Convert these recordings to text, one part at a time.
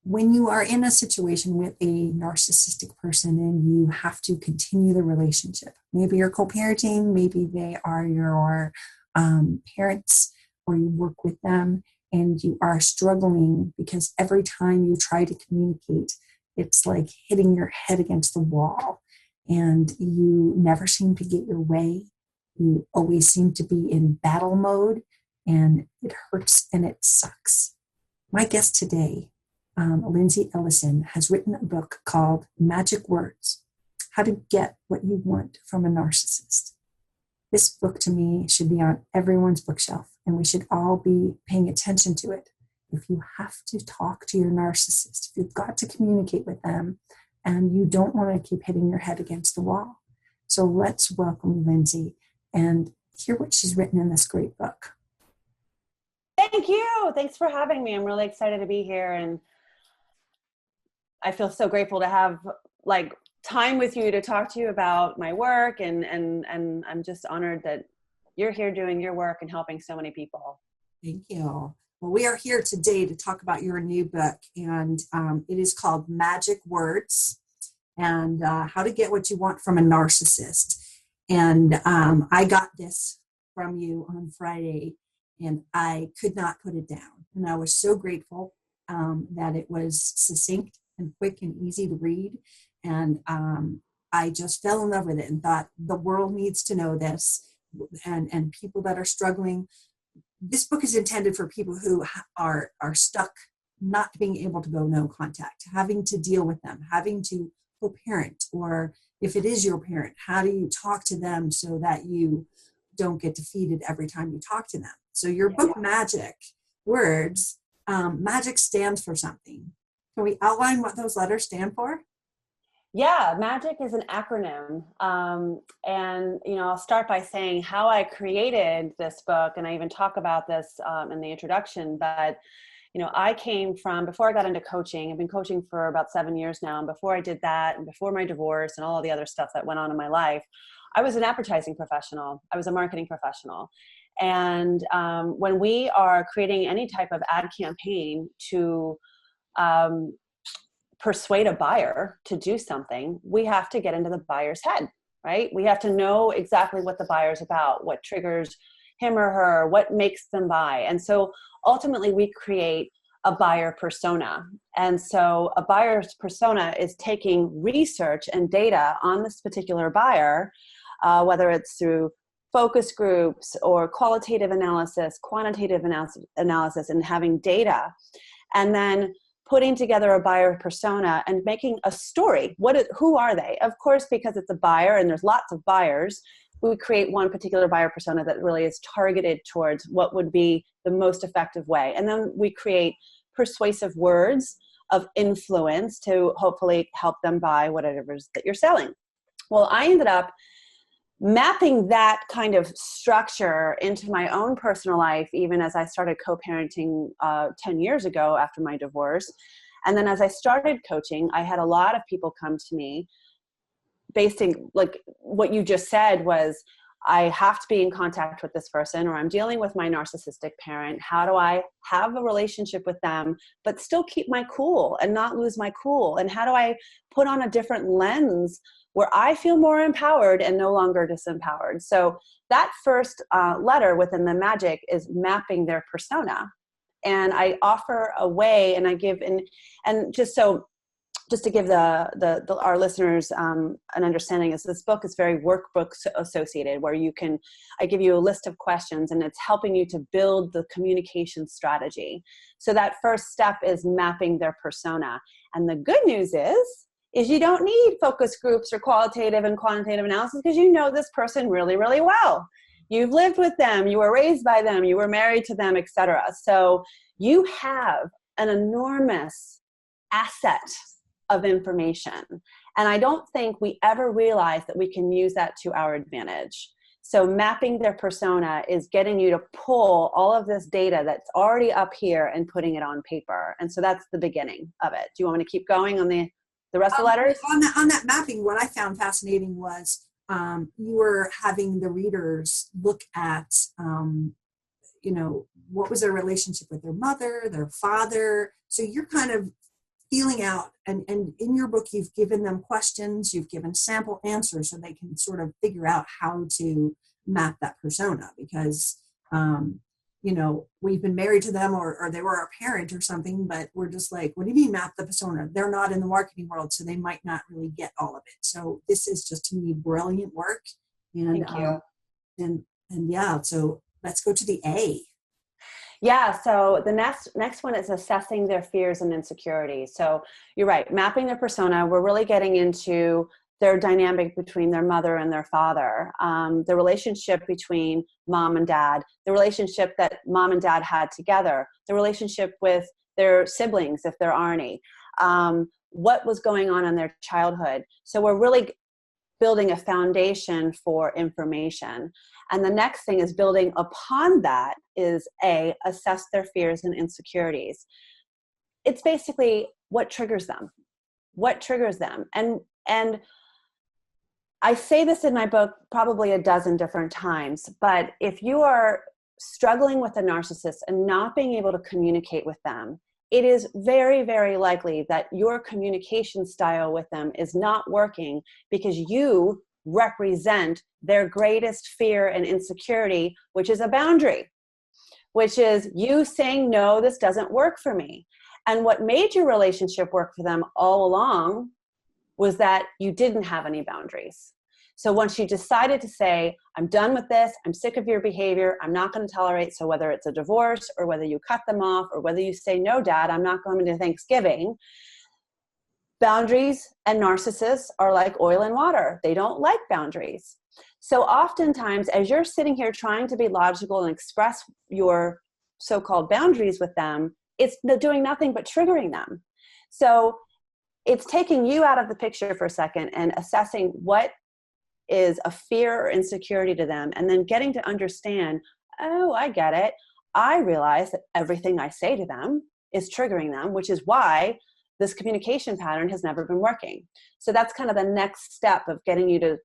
when you are in a situation with a narcissistic person and you have to continue the relationship, maybe you're co-parenting, maybe they are your parents, or you work with them and you are struggling because every time you try to communicate, it's like hitting your head against the wall and you never seem to get your way. You always seem to be in battle mode and it hurts and it sucks. My guest today, Lindsey Ellison, has written a book called Magic Words: How to Get What You Want from a Narcissist. This book to me should be on everyone's bookshelf and we should all be paying attention to it. If you have to talk to your narcissist, if you've got to communicate with them and you don't want to keep hitting your head against the wall. So let's welcome Lindsey and hear what she's written in this great book. Thank you. Thanks for having me. I'm really excited to be here. And I feel so grateful to have time with you to talk to you about my work. And I'm just honored that you're here doing your work and helping so many people. Thank you. Well, we are here today to talk about your new book, and it is called Magic Words and How to Get What You Want from a Narcissist. And I got this from you on Friday, and I could not put it down. And I was so grateful that it was succinct and quick and easy to read. And I just fell in love with it and thought the world needs to know this, and people that are struggling. This book is intended for people who are stuck, not being able to go no contact, having to deal with them, having to co-parent, or if it is your parent, how do you talk to them so that you don't get defeated every time you talk to them? So your book, Magic Words, magic stands for something. Can we outline what those letters stand for? Yeah, MAGIC is an acronym. And, I'll start by saying how I created this book, and I even talk about this in the introduction, but, I came from, before I got into coaching, I've been coaching for about 7 years now, and before I did that, and before my divorce and all of the other stuff that went on in my life, I was an advertising professional. I was a marketing professional. And when we are creating any type of ad campaign to persuade a buyer to do something, we have to get into the buyer's head, right? We have to know exactly what the buyer's about, what triggers him or her, what makes them buy. And so ultimately we create a buyer persona. And so a buyer's persona is taking research and data on this particular buyer, whether it's through focus groups or qualitative analysis, quantitative analysis, and having data, and then putting together a buyer persona and making a story. Who are they? Of course, because it's a buyer and there's lots of buyers, we create one particular buyer persona that really is targeted towards what would be the most effective way. And then we create persuasive words of influence to hopefully help them buy whatever it is that you're selling. Well, I ended up mapping that kind of structure into my own personal life, even as I started co-parenting 10 years ago after my divorce. And then as I started coaching, I had a lot of people come to me based in, like what you just said was, I have to be in contact with this person, or I'm dealing with my narcissistic parent. How do I have a relationship with them, but still keep my cool and not lose my cool? And how do I put on a different lens where I feel more empowered and no longer disempowered? So that first letter within the MAGIC is mapping their persona. And I offer a way, and I give, and just to give our listeners an understanding, is this book is very workbook associated, where I give you a list of questions, and it's helping you to build the communication strategy. So that first step is mapping their persona. And the good news is you don't need focus groups or qualitative and quantitative analysis, because you know this person really, really well. You've lived with them, you were raised by them, you were married to them, etc. So you have an enormous asset of information. And I don't think we ever realize that we can use that to our advantage. So mapping their persona is getting you to pull all of this data that's already up here and putting it on paper. And so that's the beginning of it. Do you want me to keep going on the rest of the letters? On that mapping, what I found fascinating was you were having the readers look at, what was their relationship with their mother, their father. So you're kind of feeling out, and in your book, you've given them questions, you've given sample answers so they can sort of figure out how to map that persona, because, we've been married to them, or they were our parent or something, but we're just like, what do you mean map the persona? They're not in the marketing world, so they might not really get all of it. So this is just, to me, brilliant work. And, Thank you. And yeah, so let's go to the A. Yeah. So the next one is assessing their fears and insecurities. So you're right. Mapping their persona. We're really getting into their dynamic between their mother and their father, the relationship between mom and dad, the relationship that mom and dad had together, the relationship with their siblings, if there are any, what was going on in their childhood. So we're really building a foundation for information. And the next thing is building upon that is assess their fears and insecurities. It's basically what triggers them. And I say this in my book probably a dozen different times, but if you are struggling with a narcissist and not being able to communicate with them, it is very, very likely that your communication style with them is not working because you represent their greatest fear and insecurity, which is a boundary, which is you saying, no, this doesn't work for me. And what made your relationship work for them all along was that you didn't have any boundaries. So once you decided to say, I'm done with this, I'm sick of your behavior, I'm not going to tolerate, so whether it's a divorce or whether you cut them off or whether you say, no, Dad, I'm not going to Thanksgiving, boundaries and narcissists are like oil and water. They don't like boundaries. So oftentimes, as you're sitting here trying to be logical and express your so-called boundaries with them, it's doing nothing but triggering them. So it's taking you out of the picture for a second and assessing what is a fear or insecurity to them, and then getting to understand, oh, I get it. I realize that everything I say to them is triggering them, which is why this communication pattern has never been working. So that's kind of the next step of getting you to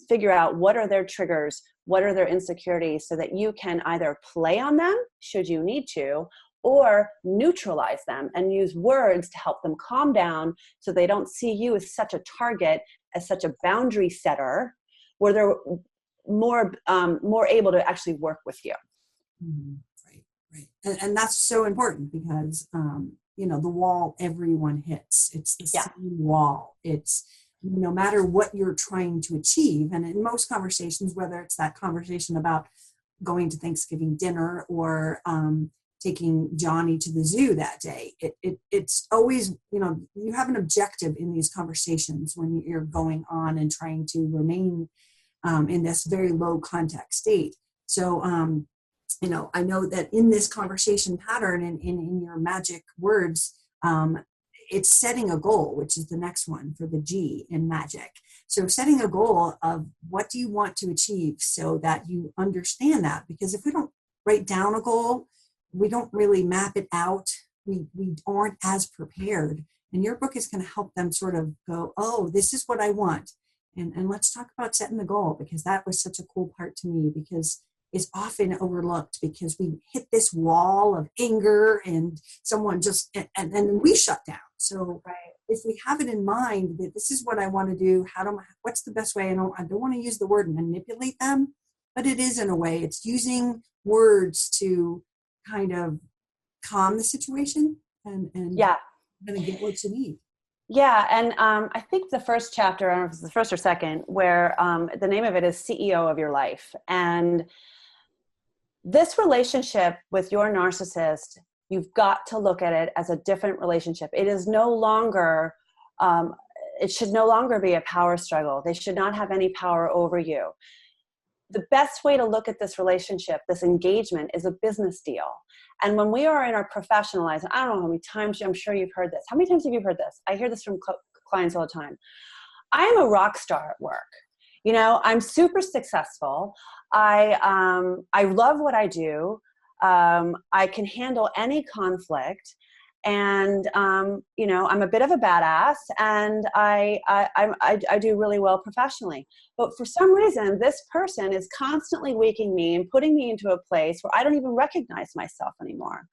figure out what are their triggers, what are their insecurities, so that you can either play on them, should you need to, or neutralize them and use words to help them calm down so they don't see you as such a target, as such a boundary setter, where they're more able to actually work with you. Mm-hmm. Right. And that's so important because, the wall everyone hits. It's the same wall. It's no matter what you're trying to achieve. And in most conversations, whether it's that conversation about going to Thanksgiving dinner or taking Johnny to the zoo that day, it's always, you have an objective in these conversations when you're going on and trying to remain in this very low contact state. So, I know that in this conversation pattern and in your magic words, it's setting a goal, which is the next one for the G in magic. So setting a goal of what do you want to achieve so that you understand that, because if we don't write down a goal, we don't really map it out. We aren't as prepared. And your book is going to help them sort of go, oh, this is what I want. And let's talk about setting the goal, because that was such a cool part to me, because it's often overlooked because we hit this wall of anger and someone just, and then we shut down. So if we have it in mind that this is what I want to do, what's the best way? I don't want to use the word manipulate them, but it is in a way. It's using words to kind of calm the situation and then get what you need. Yeah. And I think the first chapter, I don't know if it's the first or second, where the name of it is CEO of Your Life. And this relationship with your narcissist, you've got to look at it as a different relationship. It is no longer, it should no longer be a power struggle. They should not have any power over you. The best way to look at this relationship, this engagement, is a business deal. And when we are in our Personalize, I don't know how many times, I'm sure you've heard this. How many times have you heard this? I hear this from clients all the time. I am a rock star at work. I'm super successful. I love what I do. I can handle any conflict. and you know, I'm a bit of a badass, and I do really well professionally. But for some reason, this person is constantly weakening me and putting me into a place where I don't even recognize myself anymore.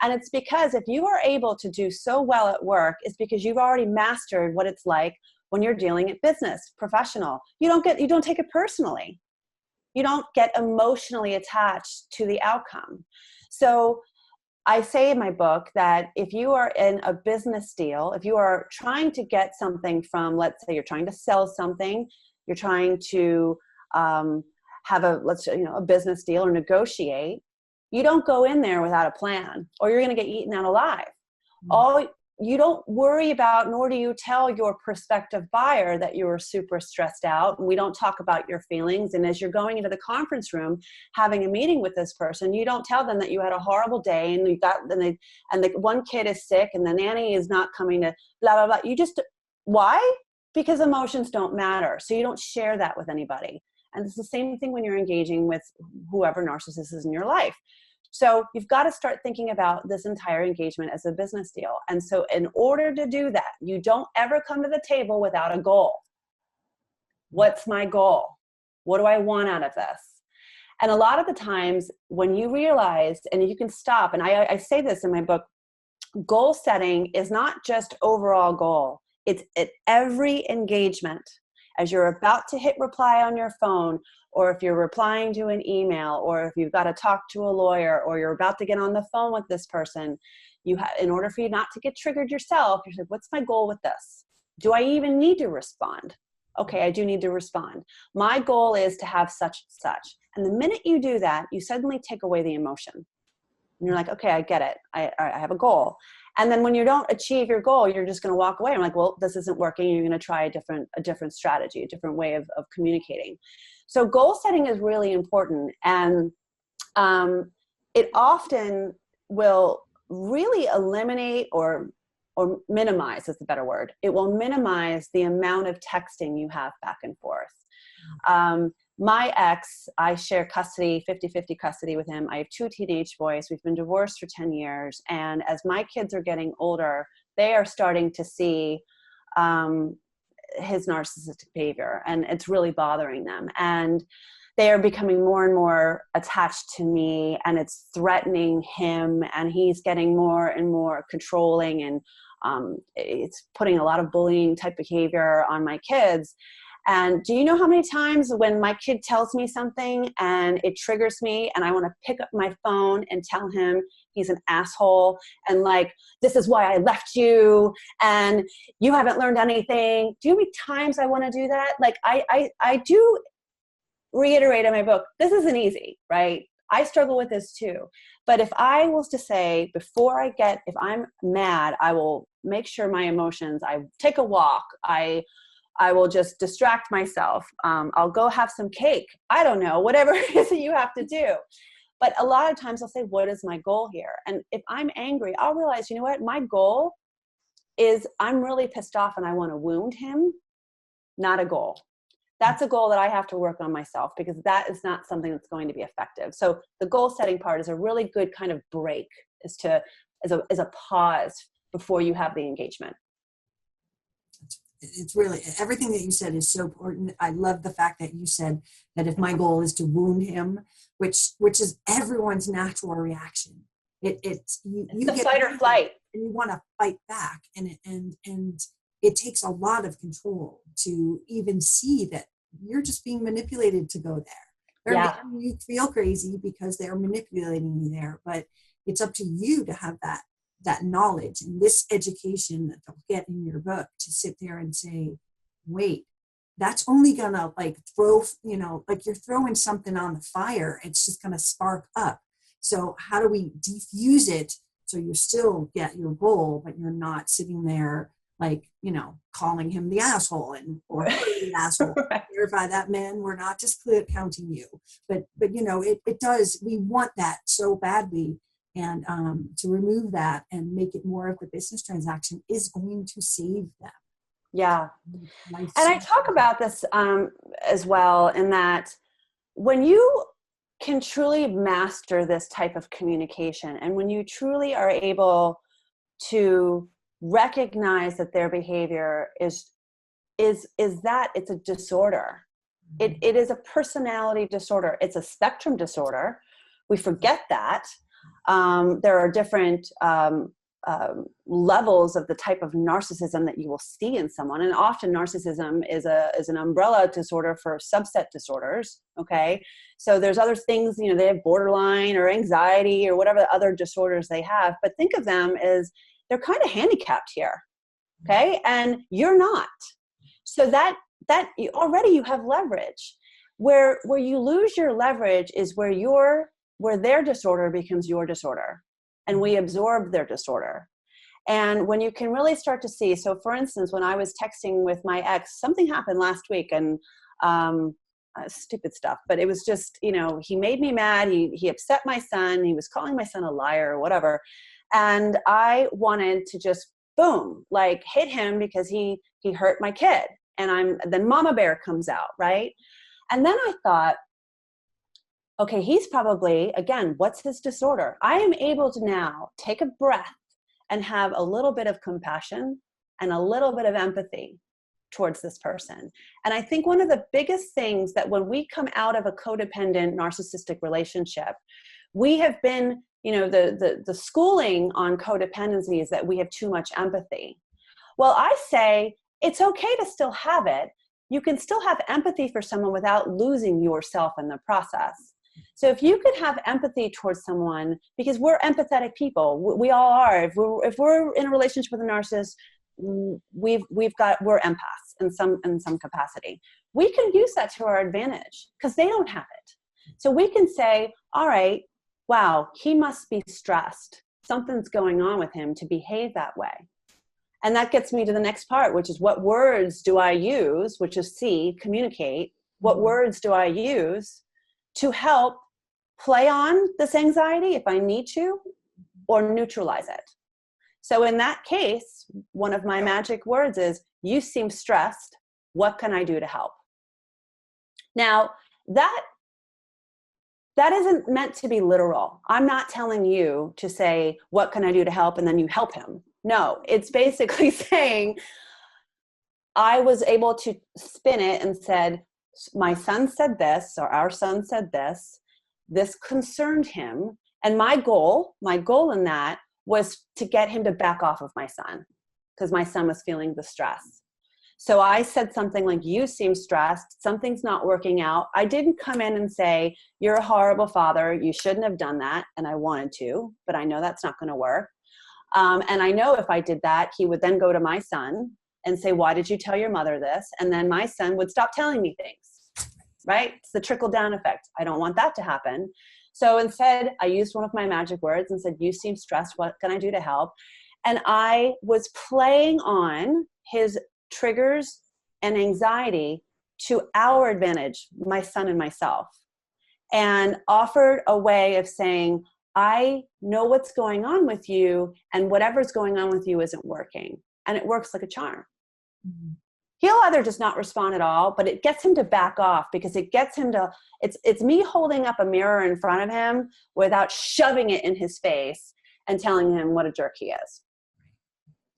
And it's because if you are able to do so well at work, it's because you've already mastered what it's like when you're dealing at business, professional. You don't take it personally. You don't get emotionally attached to the outcome. So I say in my book that if you are in a business deal, if you are trying to get something from, let's say you're trying to sell something, you're trying to have a business deal or negotiate, you don't go in there without a plan, or you're going to get eaten out alive. You don't worry about, nor do you tell your prospective buyer that you're super stressed out. And we don't talk about your feelings. And as you're going into the conference room, having a meeting with this person, you don't tell them that you had a horrible day and the one kid is sick and the nanny is not coming to blah, blah, blah. Why? Because emotions don't matter. So you don't share that with anybody. And it's the same thing when you're engaging with whoever narcissist is in your life. So you've got to start thinking about this entire engagement as a business deal. And so in order to do that, you don't ever come to the table without a goal. What's my goal? What do I want out of this? And a lot of the times when you realize, and you can stop, and I say this in my book, goal setting is not just overall goal. It's at every engagement. As you're about to hit reply on your phone, or if you're replying to an email, or if you've got to talk to a lawyer, or you're about to get on the phone with this person, in order for you not to get triggered yourself, you're like, what's my goal with this? Do I even need to respond? Okay, I do need to respond. My goal is to have such and such. And the minute you do that, you suddenly take away the emotion. And you're like, okay, I get it. I have a goal. And then when you don't achieve your goal, you're just going to walk away. I'm like, well, this isn't working. You're going to try a different strategy, a different way of communicating. So goal setting is really important. And it often will really eliminate or minimize is the better word. It will minimize the amount of texting you have back and forth. My ex, I share custody, 50-50 custody with him. I have 2 teenage boys. We've been divorced for 10 years. And as my kids are getting older, they are starting to see his narcissistic behavior, and it's really bothering them. And they are becoming more and more attached to me, and it's threatening him, and he's getting more and more controlling, and it's putting a lot of bullying type behavior on my kids. And do you know how many times when my kid tells me something and it triggers me and I want to pick up my phone and tell him he's an asshole and like, this is why I left you and you haven't learned anything. Do you know how many times I want to do that? Like I do reiterate in my book, this isn't easy, right? I struggle with this too. But if I was to say, if I'm mad, I will make sure my emotions, I take a walk, I will just distract myself. I'll go have some cake. I don't know, whatever it is that you have to do. But a lot of times I'll say, what is my goal here? And if I'm angry, I'll realize, you know what? My goal is I'm really pissed off and I want to wound him, not a goal. That's a goal that I have to work on myself because that is not something that's going to be effective. So the goal setting part is a really good kind of break as a pause before you have the engagement. It's really, everything that you said is so important. I love the fact that you said that if my goal is to wound him, which is everyone's natural reaction. It's you the fight or flight, and you want to fight back, and it takes a lot of control to even see that you're just being manipulated to go there. They're making you feel crazy because they're manipulating you there, but it's up to you to have that knowledge and this education that they'll get in your book to sit there and say, wait, that's only gonna like throw, like you're throwing something on the fire. It's just gonna spark up. So how do we defuse it so you still get your goal, but you're not sitting there like, calling him the asshole or the asshole. Right. Verify that, man, we're not just counting you. But it does, we want that so badly. And to remove that and make it more of a business transaction is going to save them. Yeah. And I talk about this as well, in that when you can truly master this type of communication and when you truly are able to recognize that their behavior is that it's a disorder. It is a personality disorder. It's a spectrum disorder. We forget that. There are different levels of the type of narcissism that you will see in someone. And often narcissism is an umbrella disorder for subset disorders. Okay. So there's other things, you know, they have borderline or anxiety or whatever other disorders they have, but think of them as they're kind of handicapped here. Okay. And you're not. So that already you have leverage. Where you lose your leverage is where their disorder becomes your disorder, and we absorb their disorder. And when you can really start to see, so for instance, when I was texting with my ex, something happened last week, and stupid stuff, but it was just, you know, he made me mad. He upset my son. He was calling my son a liar or whatever. And I wanted to just boom, like hit him because he hurt my kid. And then Mama Bear comes out, right? And then I thought, okay, he's probably, again, what's his disorder? I am able to now take a breath and have a little bit of compassion and a little bit of empathy towards this person. And I think one of the biggest things that when we come out of a codependent narcissistic relationship, we have been, you know, the schooling on codependency is that we have too much empathy. Well, I say it's okay to still have it. You can still have empathy for someone without losing yourself in the process. So if you could have empathy towards someone, because we're empathetic people, we all are. If we're in a relationship with a narcissist, we're empaths in some capacity. We can use that to our advantage because they don't have it. So we can say, all right, wow, he must be stressed. Something's going on with him to behave that way. And that gets me to the next part, which is what words do I use, which is C, communicate. What words do I use to help play on this anxiety if I need to, or neutralize it? So in that case, one of my magic words is, you seem stressed. What can I do to help? Now, that isn't meant to be literal. I'm not telling you to say, what can I do to help? And then you help him. No, it's basically saying, I was able to spin it and said, my son said this, or our son said this concerned him. And my goal in that was to get him to back off of my son, because my son was feeling the stress. So I said something like, you seem stressed. Something's not working out. I didn't come in and say, you're a horrible father. You shouldn't have done that. And I wanted to, but I know that's not going to work. And I know if I did that, he would then go to my son and say, why did you tell your mother this? And then my son would stop telling me things, right? It's the trickle down effect. I don't want that to happen. So instead, I used one of my magic words and said, you seem stressed. What can I do to help? And I was playing on his triggers and anxiety to our advantage, my son and myself, and offered a way of saying, I know what's going on with you, and whatever's going on with you isn't working. And it works like a charm. Mm-hmm. He'll either just not respond at all, but it gets him to back off, because it gets him to, it's me holding up a mirror in front of him without shoving it in his face and telling him what a jerk he is.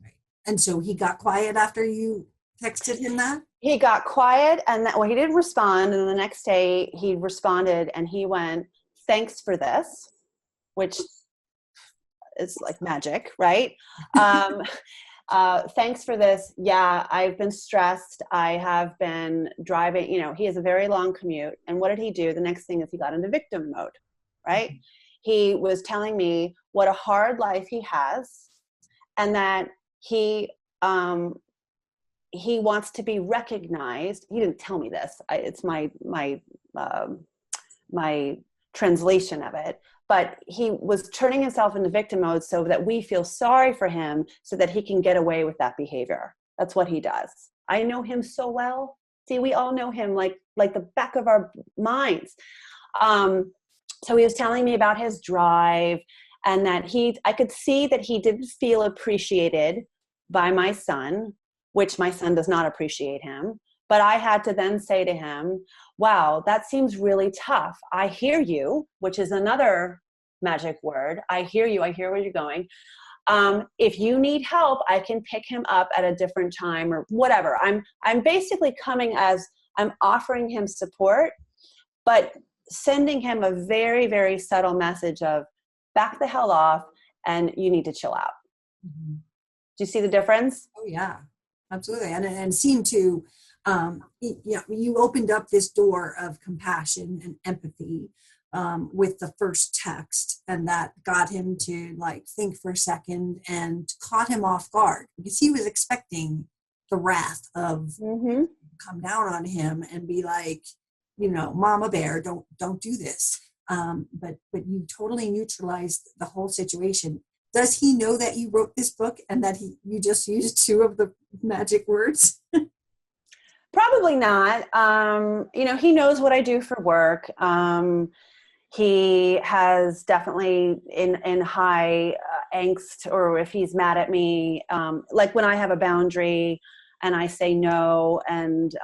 Right. And so he got quiet after you texted him that? He got quiet, and he didn't respond. And the next day he responded and he went, thanks for this, which is like magic, right? Thanks for this. Yeah, I've been stressed. I have been driving, he has a very long commute. And what did he do? The next thing is he got into victim mode, right? Mm-hmm. He was telling me what a hard life he has, and that he wants to be recognized. He didn't tell me this. It's my translation of it. But he was turning himself into victim mode so that we feel sorry for him, so that he can get away with that behavior. That's what he does. I know him so well. See, we all know him like the back of our minds. So he was telling me about his drive, and that I could see that he didn't feel appreciated by my son, which my son does not appreciate him. But I had to then say to him, wow, that seems really tough. I hear you, which is another magic word. I hear you. I hear where you're going. If you need help, I can pick him up at a different time or whatever. I'm basically coming as I'm offering him support, but sending him a very, very subtle message of back the hell off and you need to chill out. Mm-hmm. Do you see the difference? Oh yeah, absolutely. And seem to, you opened up this door of compassion and empathy with the first text, and that got him to like think for a second and caught him off guard because he was expecting the wrath of come down on him and be like, Mama Bear, don't do this. But you totally neutralized the whole situation. Does he know that you wrote this book and that you just used 2 of the magic words? Probably not. He knows what I do for work. He has definitely in high angst, or if he's mad at me, like when I have a boundary and I say no, and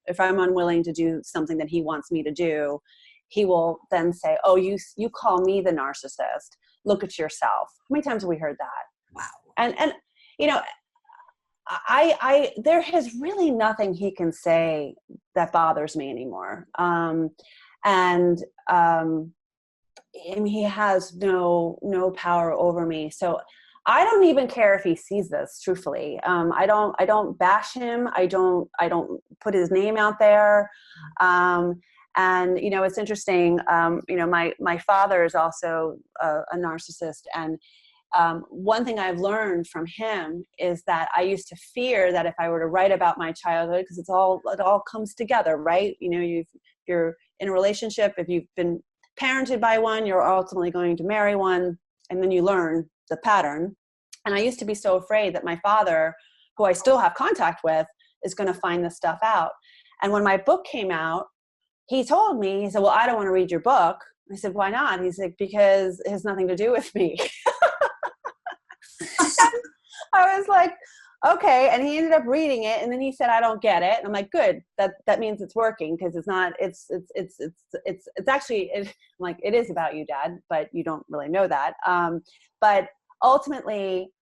if I'm unwilling to do something that he wants me to do, he will then say, oh, you call me the narcissist. Look at yourself. How many times have we heard that? Wow. And I there is really nothing he can say that bothers me anymore. He has no power over me. So I don't even care if he sees this, truthfully. I don't bash him. I don't put his name out there. And it's interesting. My father is also a narcissist, and one thing I've learned from him is that I used to fear that if I were to write about my childhood, because it all comes together, right? If you're in a relationship, if you've been parented by one, you're ultimately going to marry one, and then you learn the pattern. And I used to be so afraid that my father, who I still have contact with, is going to find this stuff out. And when my book came out, he told me, he said, well, I don't want to read your book. I said, why not? He's like, because it has nothing to do with me. I was like, okay. And he ended up reading it, and then he said, I don't get it. And I'm like, good. That means it's working, because it's not. It's actually. I'm like, it is about you, Dad, but you don't really know that. But ultimately,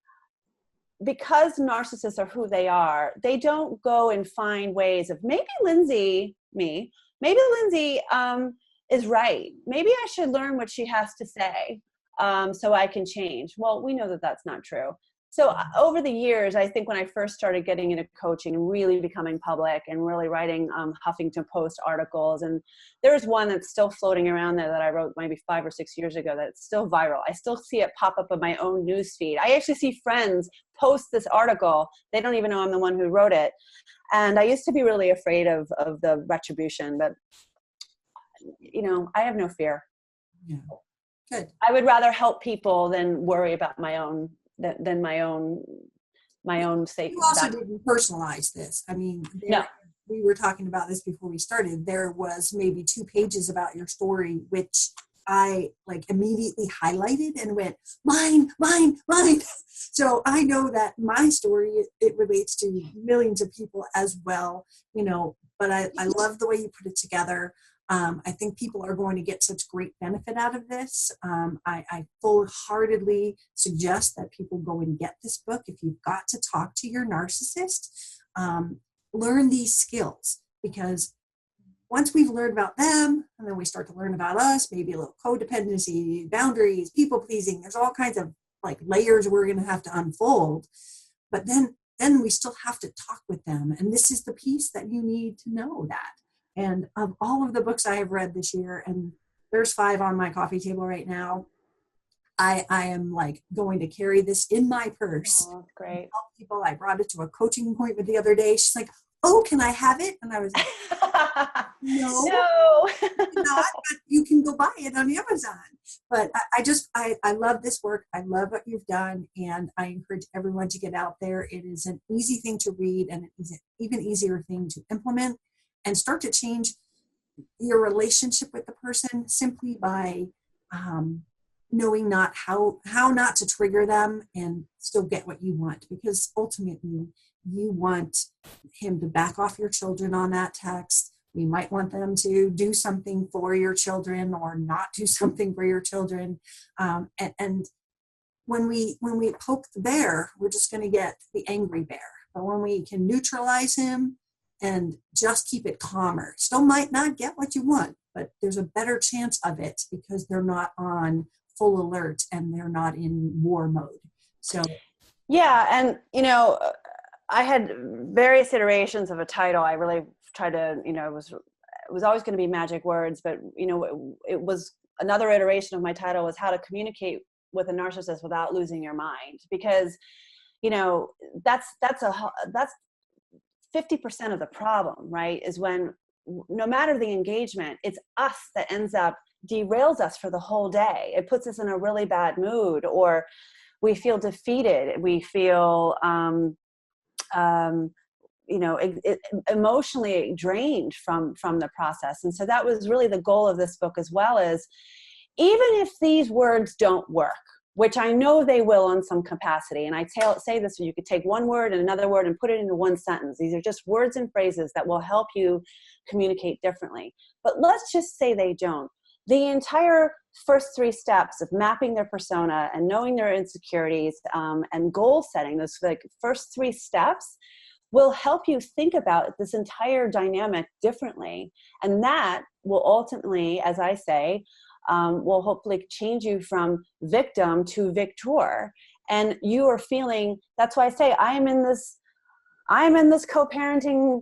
because narcissists are who they are, they don't go and find ways of maybe Lindsey is right. Maybe I should learn what she has to say so I can change. Well, we know that that's not true. So over the years, I think when I first started getting into coaching and really becoming public and really writing Huffington Post articles, and there's one that's still floating around there that I wrote maybe 5 or 6 years ago that's still viral. I still see it pop up in my own newsfeed. I actually see friends post this article. They don't even know I'm the one who wrote it. And I used to be really afraid of the retribution, but I have no fear. Yeah. Good. I would rather help people than worry about my own safety. You also didn't personalize this. I mean, no. We were talking about this before we started. There was maybe 2 pages about your story, which I immediately highlighted and went, mine. So I know that my story, it relates to millions of people as well, but I love the way you put it together. I think people are going to get such great benefit out of this. I full-heartedly suggest that people go and get this book. If you've got to talk to your narcissist, learn these skills, because once we've learned about them, and then we start to learn about us, maybe a little codependency, boundaries, people-pleasing, there's all kinds of layers we're going to have to unfold. But then we still have to talk with them. And this is the piece that you need to know that. And of all of the books I have read this year, and there's 5 on my coffee table right now, I am going to carry this in my purse. Oh, great. Help people. I brought it to a coaching appointment the other day. She's like, oh, can I have it? And I was like, no, not, but you can go buy it on Amazon. But I love this work. I love what you've done. And I encourage everyone to get out there. It is an easy thing to read, and it is an even easier thing to implement and start to change your relationship with the person simply by knowing not how not to trigger them and still get what you want, because ultimately you want him to back off your children on that text. You might want them to do something for your children or not do something for your children. And when we poke the bear, we're just going to get the angry bear. But when we can neutralize him and just keep it calmer, still might not get what you want, but there's a better chance of it because they're not on full alert and they're not in war mode. So yeah, and I had various iterations of a title. I really tried to, it was always going to be magic words, but it was another iteration of my title was how to communicate with a narcissist without losing your mind, because that's 50% of the problem, right? Is when no matter the engagement, it's us that ends up derails us for the whole day. It puts us in a really bad mood, or we feel defeated. We feel emotionally drained from the process. And so that was really the goal of this book as well, is even if these words don't work, which I know they will in some capacity, and I say this, so you could take one word and another word and put it into one sentence. These are just words and phrases that will help you communicate differently. But let's just say they don't. The entire first 3 steps of mapping their persona and knowing their insecurities and goal setting, those first 3 steps, will help you think about this entire dynamic differently. And that will ultimately, as I say, will hopefully change you from victim to victor. And you are feeling, that's why I say I'm in this co-parenting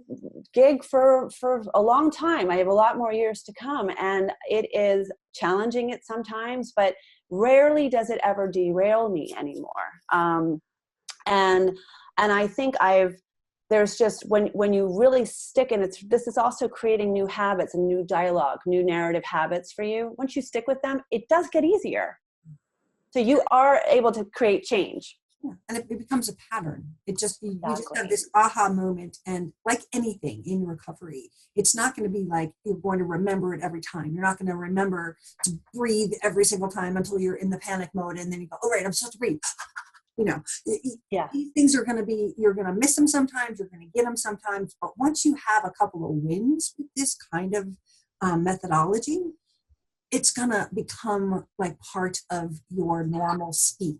gig for a long time. I have a lot more years to come, and it is challenging at sometimes, but rarely does it ever derail me anymore. And I think there's just, when you really stick, and this is also creating new habits and new dialogue, new narrative habits for you. Once you stick with them, it does get easier. So you are able to create change. Yeah. And it becomes a pattern. It just, you just Exactly. have this aha moment. And like anything in recovery, it's not going to be like you're going to remember it every time. You're not going to remember to breathe every single time until you're in the panic mode. And then you go, oh, right, I'm supposed to breathe. Yeah. These things are going to be, you're going to miss them sometimes, you're going to get them sometimes. But once you have a couple of wins with this kind of methodology, it's going to become like part of your normal speak.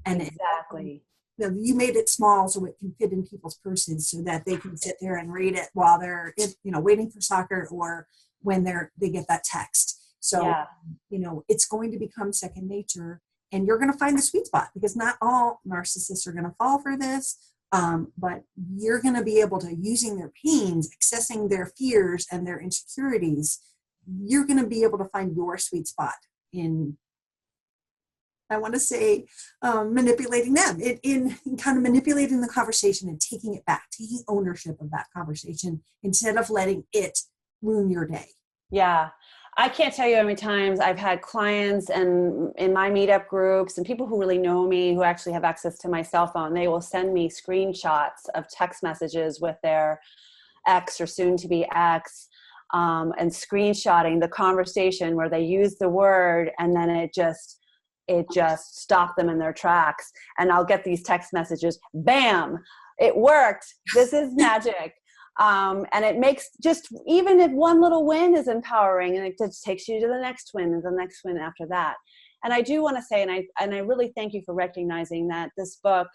And exactly. You made it small so it can fit in people's purses so that they can sit there and read it while they're waiting for soccer or when they get that text. So yeah. It's going to become second nature, and you're going to find the sweet spot, because not all narcissists are going to fall for this, but you're going to be able to, using their pains, accessing their fears and their insecurities, you're going to be able to find your sweet spot in, I want to say, manipulating them, in kind of manipulating the conversation and taking it back, taking ownership of that conversation instead of letting it ruin your day. Yeah. I can't tell you how many times I've had clients and in my meetup groups and people who really know me, who actually have access to my cell phone, they will send me screenshots of text messages with their ex or soon to be ex, and screenshotting the conversation where they use the word and then it just stopped them in their tracks. And I'll get these text messages, bam, it worked. This is magic. And it makes, just even if one little win is empowering, and it just takes you to the next win and the next win after that. And I do want to say, and I really thank you for recognizing that this book,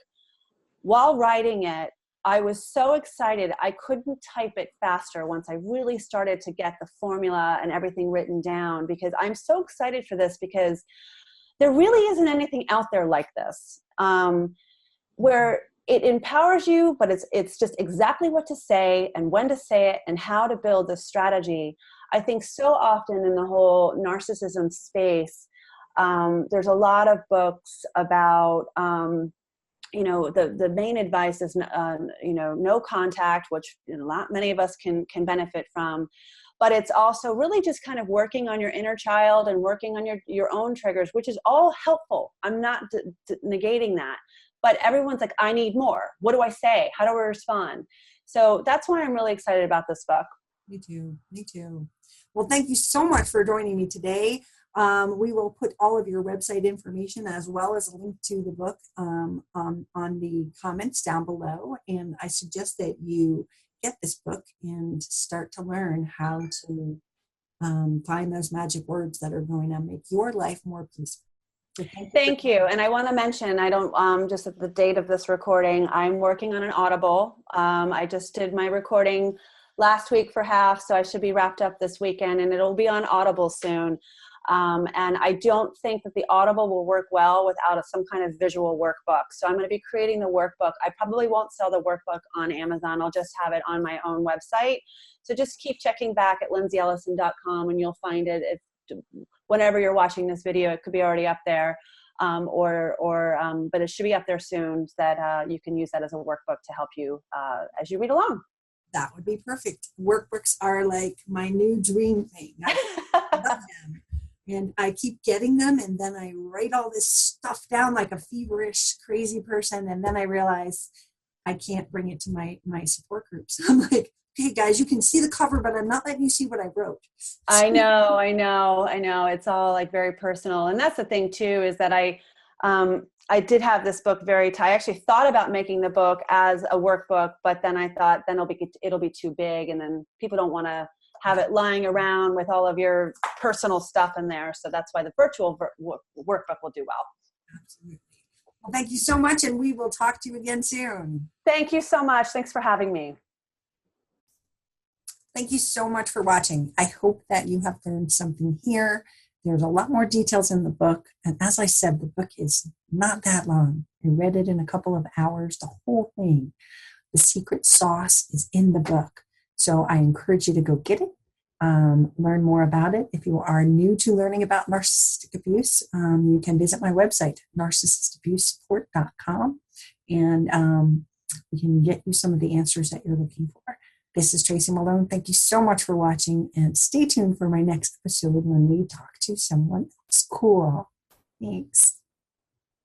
while writing it, I was so excited. I couldn't type it faster once I really started to get the formula and everything written down, because I'm so excited for this, because there really isn't anything out there like this, where it empowers you, but it's just exactly what to say and when to say it and how to build this strategy. I think so often in the whole narcissism space, there's a lot of books about, the main advice is, no contact, which many of us can benefit from. But it's also really just kind of working on your inner child and working on your own triggers, which is all helpful. I'm not negating that. But everyone's like, I need more. What do I say? How do I respond? So that's why I'm really excited about this book. Me too. Me too. Well, thank you so much for joining me today. We will put all of your website information as well as a link to the book on the comments down below. And I suggest that you get this book and start to learn how to find those magic words that are going to make your life more peaceful. So Thank you. And I want to mention, I don't, just at the date of this recording, I'm working on an Audible. I just did my recording last week for half, so I should be wrapped up this weekend, and it'll be on Audible soon. And I don't think that the Audible will work well without some kind of visual workbook. So I'm going to be creating the workbook. I probably won't sell the workbook on Amazon. I'll just have it on my own website. So just keep checking back at lindseyellison.com and you'll find it. Whenever you're watching this video, it could be already up there. But it should be up there soon so that you can use that as a workbook to help you as you read along. That would be perfect. Workbooks are like my new dream thing. I love them. And I keep getting them, and then I write all this stuff down like a feverish, crazy person, and then I realize I can't bring it to my support groups. I'm like, okay, guys, you can see the cover, but I'm not letting you see what I wrote. I know. It's all like very personal. And that's the thing too, is that I did have this book I actually thought about making the book as a workbook, but then I thought then it'll be too big, and then people don't want to have it lying around with all of your personal stuff in there. So that's why the virtual workbook will do well. Absolutely. Well, thank you so much, and we will talk to you again soon. Thank you so much. Thanks for having me. Thank you so much for watching. I hope that you have learned something here. There's a lot more details in the book. And as I said, the book is not that long. I read it in a couple of hours, the whole thing. The secret sauce is in the book. So I encourage you to go get it, learn more about it. If you are new to learning about narcissistic abuse, you can visit my website, narcissistabusesupport.com, and we can get you some of the answers that you're looking for. This is Tracy Malone. Thank you so much for watching, and stay tuned for my next episode when we talk to someone else cool. Thanks.